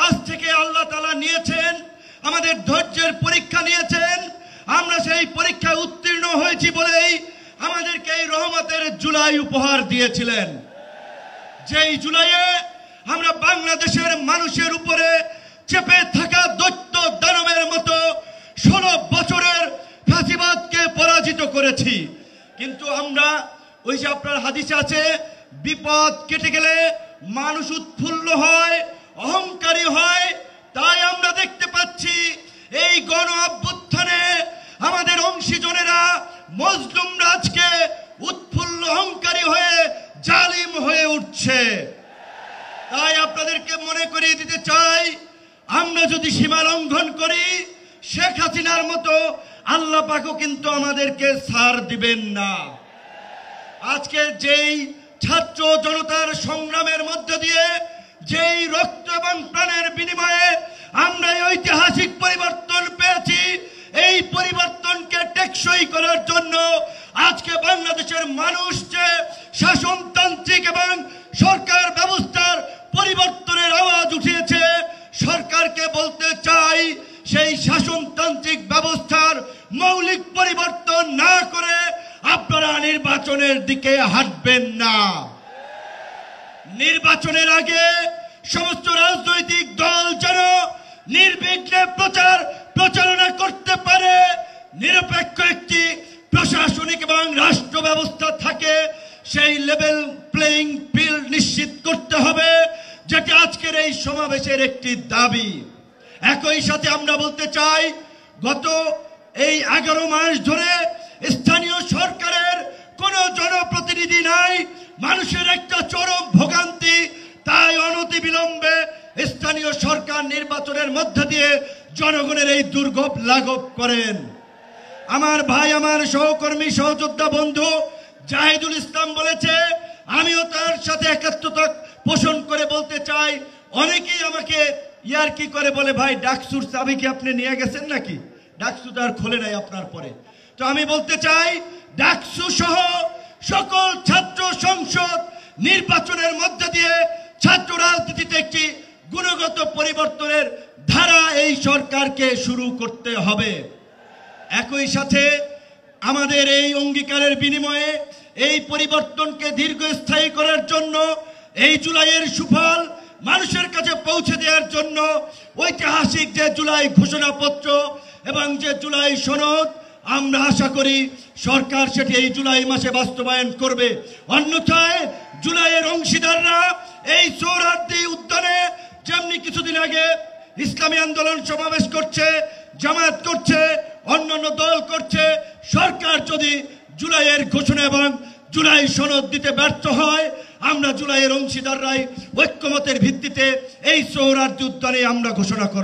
আজ থেকে আল্লাহ তাআলা নিয়েছেন, আমাদের ধৈর্যের পরীক্ষা নিয়েছেন। আমরা সেই পরীক্ষায় উত্তীর্ণ হয়েছি বলেই আমাদেরকে এই রহমতের জুলাই উপহার দিয়েছিলেন। যেই জুলাইয়ে আমরা বাংলাদেশের মানুষের উপরে চেপে থাকা দৈত্য দানবের মতো 16 বছরের ফাঁসিবাদকে পরাজিত করেছি। কিন্তু আমরা ওই যে আপনার হাদিসে আছে, বিপদ কেটে গেলে মানুষ উৎফুল্ল হয়, অহংকারী হয়। তাই আমরা দেখতে পাচ্ছি এই গণ অভ্যুত্থানে আমাদের অংশীজনেরা মজলুম রাজকে উৎফুল্ল অহংকারী হয়ে জালিম হয়ে উঠছে। তাই আপনাদেরকে মনে করিয়ে দিতে চাই, আমরা যদি সীমা লঙ্ঘন করি শেখ হাসিনার মতো আল্লাহ পাকও কিন্তু আমাদেরকে ছাড় দিবেন না। আজকে যেই ছাত্র জনতার সংগ্রামের মধ্য দিয়ে যেই রক্ত এবং প্রাণের বিনিময়ে আমরা এই ঐতিহাসিক পরিবর্তন পেয়েছি, এই পরিবর্তনকে টেকসই করার জন্য আজকে বাংলাদেশের মানুষ যে শাসনতান্ত্রিক এবং সরকার ব্যবস্থার পরিবর্তনের আওয়াজ উঠিয়েছে, সরকারকে বলতে চাই সেই শাসনতান্ত্রিক ব্যবস্থার মৌলিক পরিবর্তন না করে আপনারা নির্বাচনের দিকে হাঁটবেন না। নির্বাচনের আগে সমস্ত রাজনৈতিক দল যেন নির্বিঘ্নে প্রচারণা করতে পারে, নিরপেক্ষ একটি প্রশাসনিক এবং রাষ্ট্র ব্যবস্থা থাকে, সেই লেভেল প্লেইং ফিল্ড নিশ্চিত করতে হবে, যেটা আজকের এই সমাবেশের একটি দাবি। একই সাথে আমরা বলতে চাই, গত এই 11 মাস ধরে স্থানীয় সরকারের কোনো জনপ্রতিনিধি নাই, মানুষের একটা চরম ভোগান্তি। তাই অনতিবিলম্বে স্থানীয় সরকার নির্বাচনের মধ্য দিয়ে জনগণের এই দুর্ভোগ লাঘব করেন। আমার ভাই, আমার সহকর্মী, সহযোদ্ধা বন্ধু জাহিদুল ইসলাম বলেছে, আমিও তার সাথে একাত্মতা পোষণ করে বলতে চাই। অনেকেই আমাকে ইয়ারকি করে বলে, ভাই ডাকসুর চাবি কি আপনি নিয়ে গেছেন নাকি? ডাকসু তো আর খোলে নাই আপনার পরে। তো আমি বলতে চাই, ডাকসু সহ সকল ছাত্র সংসদ নির্বাচনের মধ্য দিয়ে ছাত্র রাজনীতিতে একটি গুণগত পরিবর্তনের ধারা এই সরকারকে শুরু করতে হবে। একই সাথে আমাদের এই অঙ্গীকারের বিনিময়ে এই পরিবর্তনকে দীর্ঘস্থায়ী করার জন্য, এই জুলাইয়ের সুফল মানুষের কাছে পৌঁছে দেওয়ার জন্য ঐতিহাসিক যে জুলাই ঘোষণাপত্র এবং যে জুলাই সনদ, আমরা আশা করি সরকার সেটি এই জুলাই মাসে বাস্তবায়ন করবে। অন্যথায় জুলাইয়ের অংশীদাররা এই সোহরাওয়ার্দী উদ্যানে যেমনি কিছুদিন আগে ইসলামী আন্দোলন সমাবেশ করছে, জামায়াত করছে, অন্যান্য দল করছে, সরকার যদি জুলাইয়ের ঘোষণা এবং জুলাই সনদ দিতে ব্যর্থ হয়, আমরা জুলাইয়ের অংশীদাররাই ঐক্যমতের ভিত্তিতে এই সোহরাওয়ার্দী উদ্যানে আমরা ঘোষণা করব।